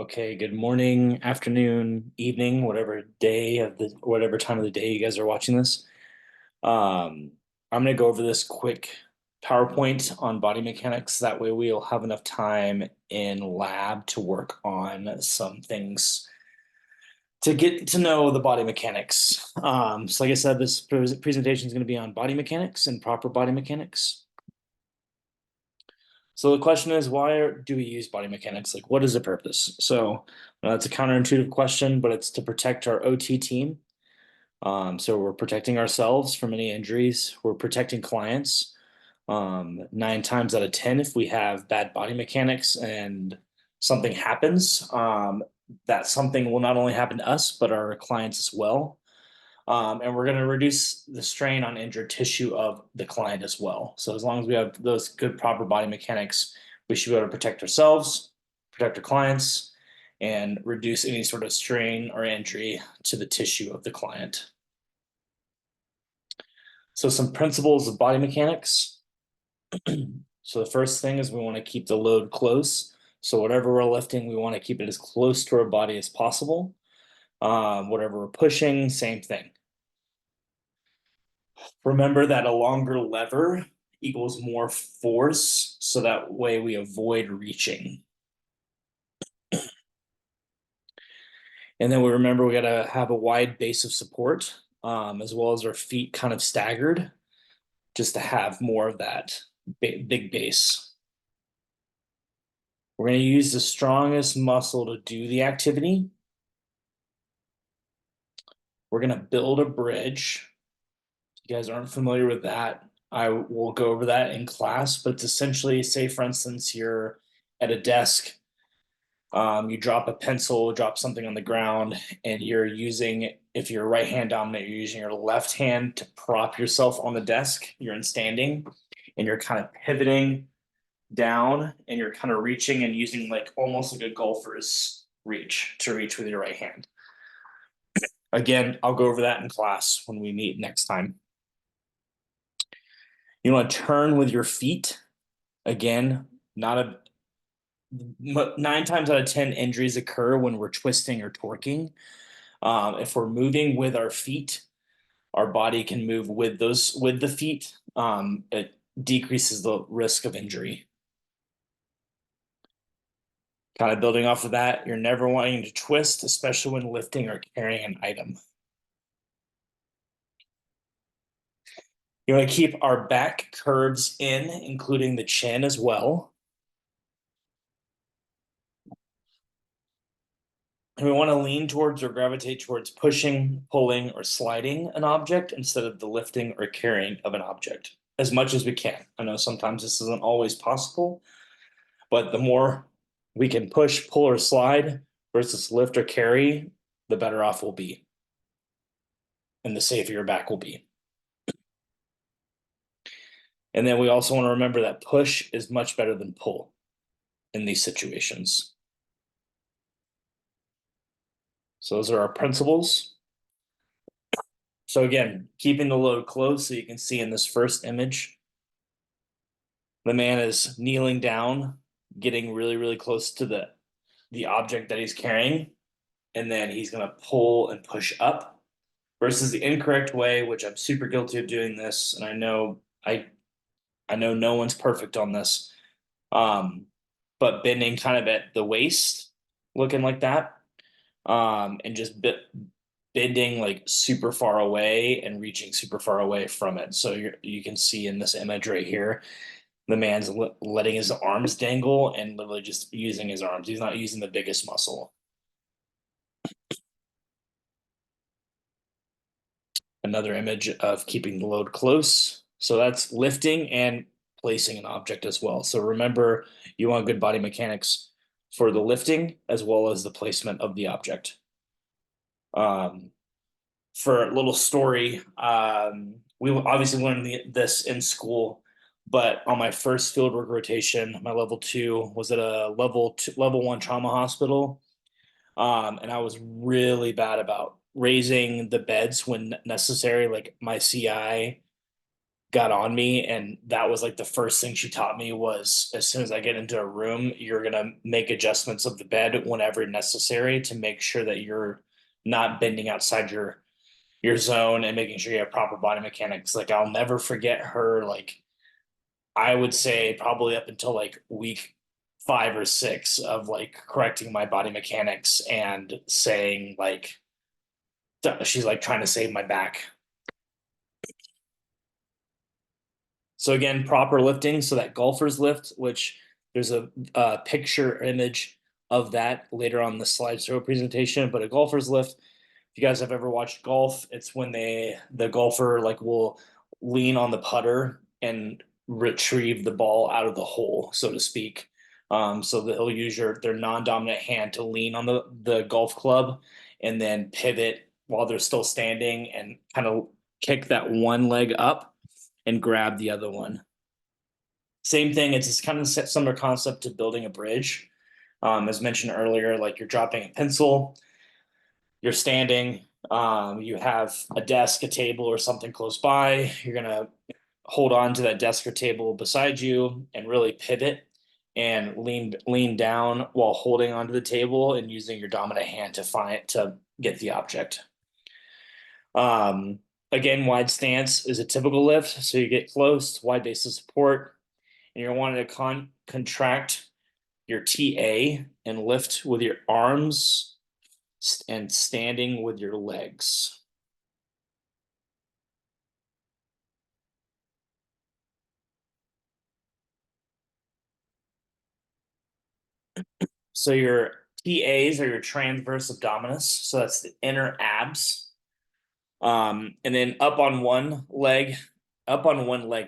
Okay, good morning, afternoon, evening, whatever time of the day you guys are watching this. Um, I'm gonna go over this quick PowerPoint on body mechanics. That way we'll have enough time in lab to work on some things to get to know the body mechanics. So like I said, this presentation is going to be on body mechanics and proper body mechanics. So the question is, do we use body mechanics? Like, what is the purpose? So it's a counterintuitive question, but it's to protect our OT team. So we're protecting ourselves from any injuries. We're protecting clients. 9 times out of 10, if we have bad body mechanics and something happens, that something will not only happen to us, but our clients as well. And we're going to reduce the strain on injured tissue of the client as well. So as long as we have those good, proper body mechanics, we should be able to protect ourselves, protect our clients, and reduce any sort of strain or injury to the tissue of the client. So some principles of body mechanics. So the first thing is we want to keep the load close. So whatever we're lifting, we want to keep it as close to our body as possible. Whatever we're pushing, same thing. Remember that a longer lever equals more force, so that way we avoid reaching. And then we remember we got to have a wide base of support, as well as our feet kind of staggered, just to have more of that big base. We're going to use the strongest muscle to do the activity. We're going to build a bridge. If you guys aren't familiar with that, I will go over that in class, but it's essentially, say, for instance, you're at a desk. You drop a pencil, drop something on the ground, and if you're right hand dominant, you're using your left hand to prop yourself on the desk. You're in standing, and you're kind of pivoting down, and you're kind of reaching and using like almost like a golfer's reach to reach with your right hand. Again, I'll go over that in class when we meet next time. You want to turn with your feet. Again, not a 9 times out of 10 injuries occur when we're twisting or torquing. If we're moving with our feet, our body can move with the feet. It decreases the risk of injury. Kind of building off of that, you're never wanting to twist, especially when lifting or carrying an item. You want to keep our back curves in, including the chin as well. And we want to lean towards or gravitate towards pushing, pulling, or sliding an object instead of the lifting or carrying of an object as much as we can. I know sometimes this isn't always possible, but the more we can push, pull, or slide versus lift or carry, the better off we'll be. And the safer your back will be. And then we also want to remember that push is much better than pull in these situations. So those are our principles. So again, keeping the load close, so you can see in this first image, the man is kneeling down, getting really, really close to the object that he's carrying, and then he's going to pull and push up versus the incorrect way, which I'm super guilty of doing this, and I know no one's perfect on this. But bending kind of at the waist, looking like that, and just bending like super far away and reaching super far away from it. So you can see in this image right here, the man's letting his arms dangle and literally just using his arms. He's not using the biggest muscle. Another image of keeping the load close. So that's lifting and placing an object as well. So remember, you want good body mechanics for the lifting as well as the placement of the object. For a little story, we obviously learned this in school, but on my first fieldwork rotation, my level 2 was at a level 1 trauma hospital. And I was really bad about raising the beds when necessary. Like my CI got on me, and that was like the first thing she taught me was as soon as I get into a room, you're gonna make adjustments of the bed whenever necessary to make sure that you're not bending outside your zone and making sure you have proper body mechanics. Like I'll never forget her, like I would say probably up until like week 5 or 6 of like correcting my body mechanics and saying like she's like trying to save my back. So again, proper lifting, so that golfer's lift, which there's a picture image of that later on the slideshow presentation, but a golfer's lift, if you guys have ever watched golf, it's when the golfer like will lean on the putter and retrieve the ball out of the hole, so to speak. So that he'll use their non-dominant hand to lean on the golf club and then pivot while they're still standing and kind of kick that one leg up and grab the other one. Same thing, it's kind of similar concept to building a bridge. As mentioned earlier, like you're dropping a pencil, you're standing, you have a desk, a table, or something close by. You're gonna hold on to that desk or table beside you and really pivot and lean down while holding onto the table and using your dominant hand to get the object. Um, Again, wide stance is a typical lift, so you get close, wide base of support, and you're wanting to contract your TA and lift with your arms and standing with your legs. So your TAs are your transverse abdominis, so that's the inner abs. And then up on one leg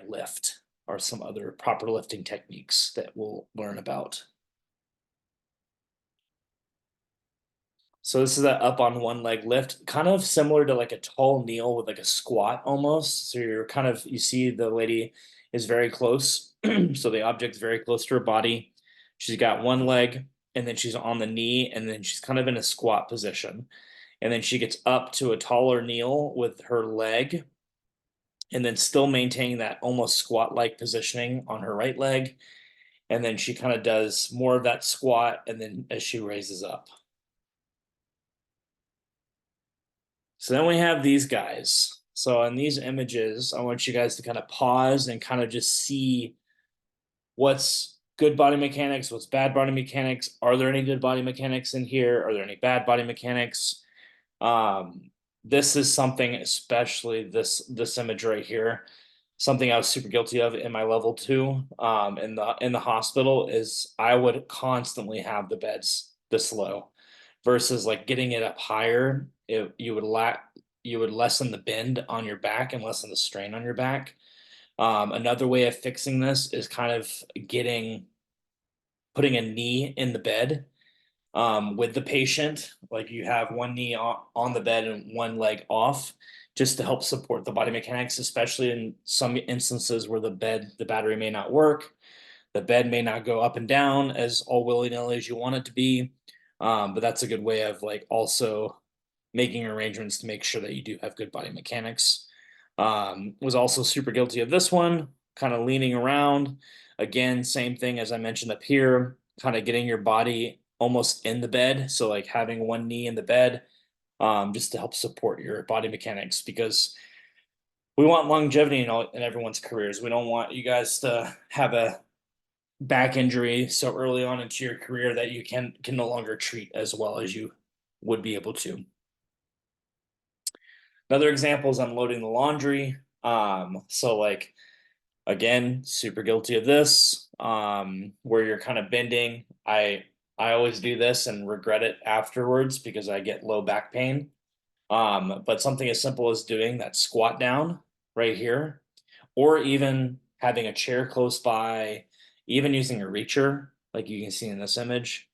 lift are some other proper lifting techniques that we'll learn about. So this is that up on one leg lift, kind of similar to like a tall kneel with like a squat almost. So you're kind of, you see the lady is very close. So the object's very close to her body. She's got one leg and then she's on the knee and then she's kind of in a squat position. And then she gets up to a taller kneel with her leg and then still maintaining that almost squat like positioning on her right leg. And then she kind of does more of that squat and then as she raises up. So then we have these guys. So in these images, I want you guys to kind of pause and kind of just see what's good body mechanics, what's bad body mechanics. Are there any good body mechanics in here? Are there any bad body mechanics? This is something, especially this image right here, something I was super guilty of in my level 2 in the hospital is I would constantly have the beds this low versus like getting it up higher. You would lessen the bend on your back and lessen the strain on your back. Another way of fixing this is kind of putting a knee in the bed with the patient. Like you have one knee on the bed and one leg off, just to help support the body mechanics, especially in some instances where the battery may not work. The bed may not go up and down as all willy-nilly as you want it to be. But that's a good way of like also making arrangements to make sure that you do have good body mechanics. Was also super guilty of this one, kind of leaning around. Again, same thing as I mentioned up here, kind of getting your body almost in the bed. So like having one knee in the bed, just to help support your body mechanics because we want longevity in everyone's careers. We don't want you guys to have a back injury so early on into your career that you can no longer treat as well as you would be able to. Another example is unloading the laundry. So like again, super guilty of this. Where you're kind of bending. I always do this and regret it afterwards because I get low back pain. But something as simple as doing that squat down right here, or even having a chair close by, even using a reacher, like you can see in this image.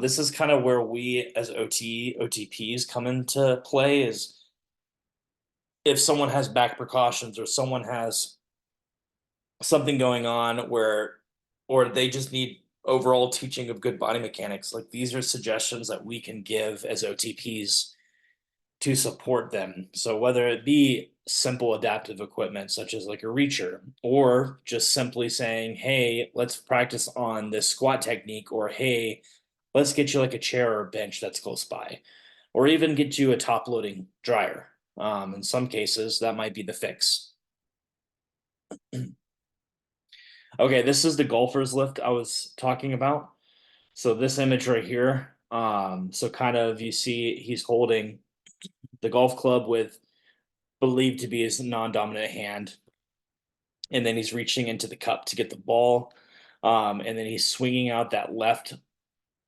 This is kind of where we as OTPs come into play is if someone has back precautions or someone has something going on where, or they just need overall teaching of good body mechanics, like these are suggestions that we can give as OTPs to support them. So whether it be simple adaptive equipment such as like a reacher, or just simply saying, hey, let's practice on this squat technique, or hey, let's get you like a chair or a bench that's close by, or even get you a top loading dryer. In some cases, that might be the fix. Okay, this is the golfer's lift I was talking about. So this image right here, so kind of you see he's holding the golf club with believed to be his non-dominant hand, and then he's reaching into the cup to get the ball, and then he's swinging out that left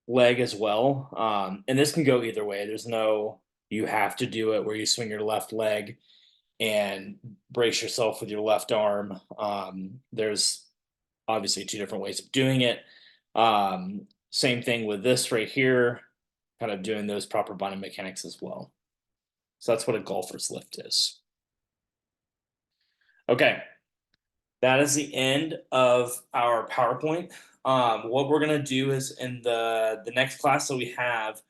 leg as well. And this can go either way. There's no you have to do it where you swing your left leg and brace yourself with your left arm. There's obviously two different ways of doing it. Same thing with this right here, kind of doing those proper body mechanics as well. So that's what a golfer's lift is. Okay, that is the end of our PowerPoint. What we're gonna do is in the next class that we have,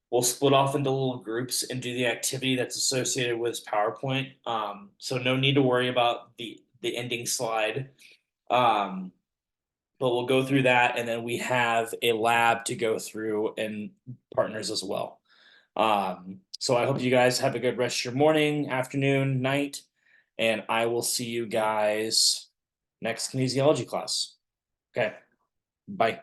we'll split off into little groups and do the activity that's associated with PowerPoint. So no need to worry about the ending slide. But we'll go through that, and then we have a lab to go through and partners as well. So I hope you guys have a good rest of your morning, afternoon, night, and I will see you guys next kinesiology class. Okay, bye.